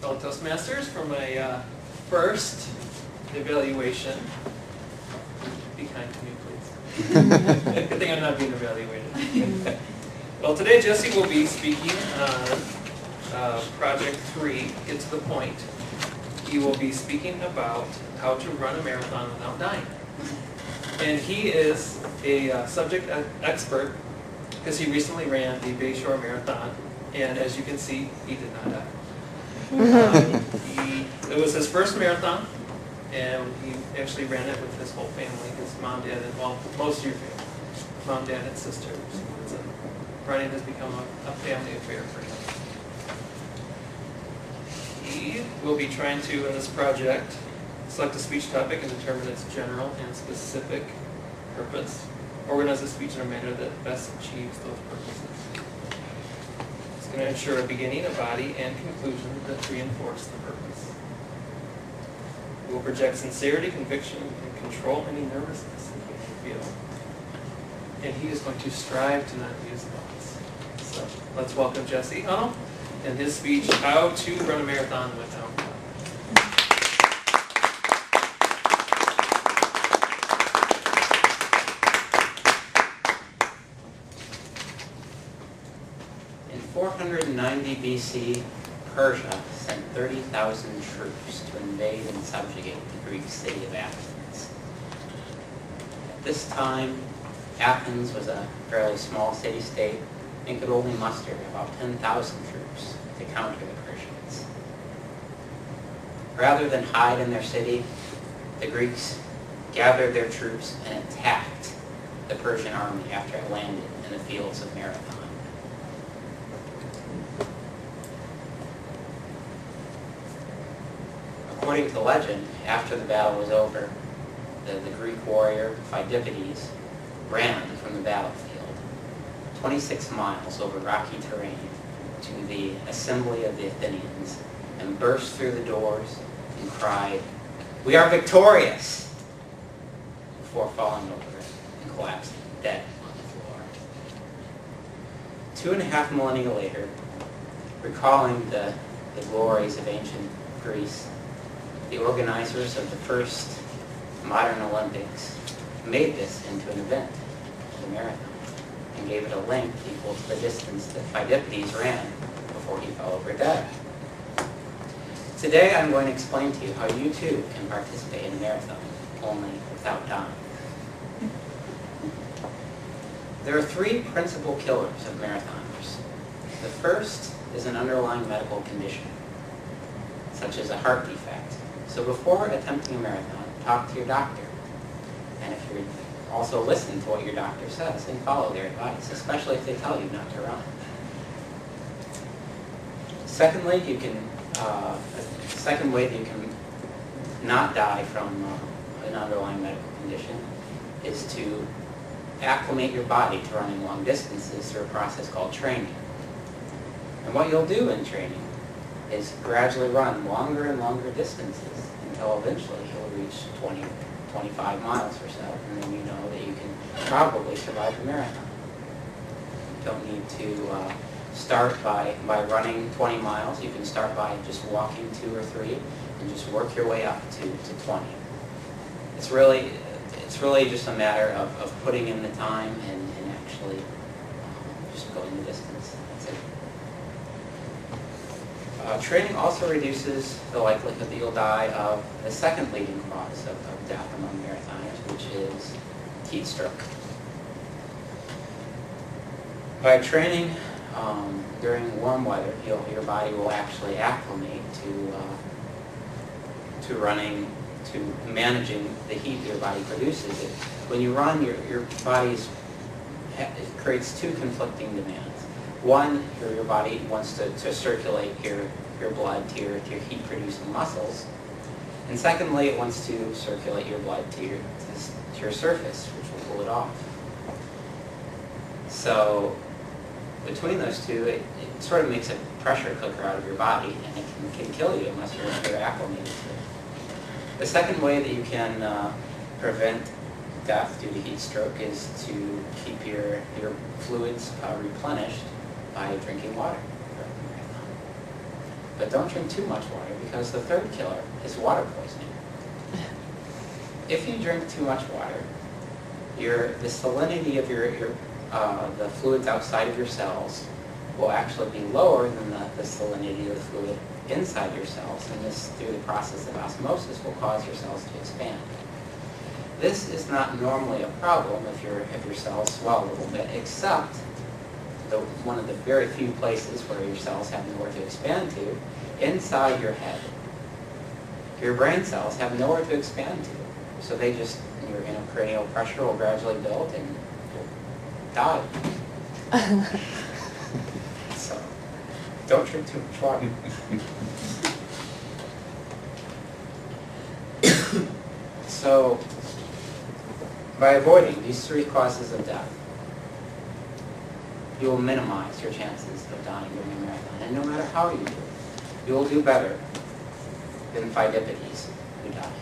fellow Toastmasters, for my first evaluation. Be kind to me, please. Good thing I'm not being evaluated. Well, today Jesse will be speaking on Project 3, Get to the Point. He will be speaking about how to run a marathon without dying. And he is a subject expert because he recently ran the Bayshore Marathon. And as you can see, he did not die. It was his first marathon, and he actually ran it with his whole family, his mom, dad, and well, most of your family, mom, dad, and sister. So running has become a family affair for him. He will be trying to, in this project, select a speech topic and determine its general and specific purpose. Organize the speech in a manner that best achieves those purposes. It's going to ensure a beginning, a body, and conclusion that reinforce the purpose. It will project sincerity, conviction, and control any nervousness that you feel. And he is going to strive to not use thoughts. So let's welcome Jesse Hunnell and his speech, How to Run a Marathon Without Dying. In 490 BC, Persia sent 30,000 troops to invade and subjugate the Greek city of Athens. At this time, Athens was a fairly small city-state and could only muster about 10,000 troops to counter the Persians. Rather than hide in their city, the Greeks gathered their troops and attacked the Persian army after it landed in the fields of Marathon. According to legend, after the battle was over, the Greek warrior Phidippides ran from the battlefield 26 miles over rocky terrain to the assembly of the Athenians and burst through the doors and cried, "We are victorious!" before falling over and collapsing dead on the floor. 2.5 millennia later, recalling the glories of ancient Greece, the organizers of the first modern Olympics made this into an event, the marathon, and gave it a length equal to the distance that Phidippides ran before he fell over dead. Today I'm going to explain to you how you too can participate in a marathon, only without dying. There are 3 principal killers of marathoners. The first is an underlying medical condition, such as a heart defect. So before attempting a marathon, talk to your doctor. And if you're also listen to what your doctor says and follow their advice, especially if they tell you not to run. Secondly, a second way that you can not die from an underlying medical condition is to acclimate your body to running long distances through a process called training. And what you'll do in training is gradually run longer and longer distances until eventually you'll reach 20, 25 miles or so, and then you know that you can probably survive a marathon. You don't need to start by running 20 miles. You can start by just walking 2 or 3 and just work your way up to 20. It's really just a matter of putting in the time and actually just going the distance. That's it. Training also reduces the likelihood that you'll die of the second leading cause of death among marathoners, which is heat stroke. By training during warm weather, your body will actually acclimate to running, to managing the heat your body produces. When you run, your body it creates 2 conflicting demands. One, your body wants to circulate your blood to your heat-producing muscles. And secondly, it wants to circulate your blood to your surface, which will cool it off. So between those two, it sort of makes a pressure cooker out of your body, and it can kill you unless you're acclimated to it. The second way that you can prevent death due to heat stroke is to keep your fluids replenished by drinking water. But don't drink too much water, because the third killer is water poisoning. If you drink too much water, the salinity of the fluids outside of your cells will actually be lower than the salinity of the fluid inside your cells, and this, through the process of osmosis, will cause your cells to expand. This is not normally a problem if your cells swell a little bit, except one of the very few places where your cells have nowhere to expand to, inside your head. Your brain cells have nowhere to expand to, so they just, your intracranial pressure will gradually build and you'll die. So, don't drink too much water. So, by avoiding these 3 causes of death, you will minimize your chances of dying during a marathon. And no matter how you do, you will do better than Pheidippides, who died.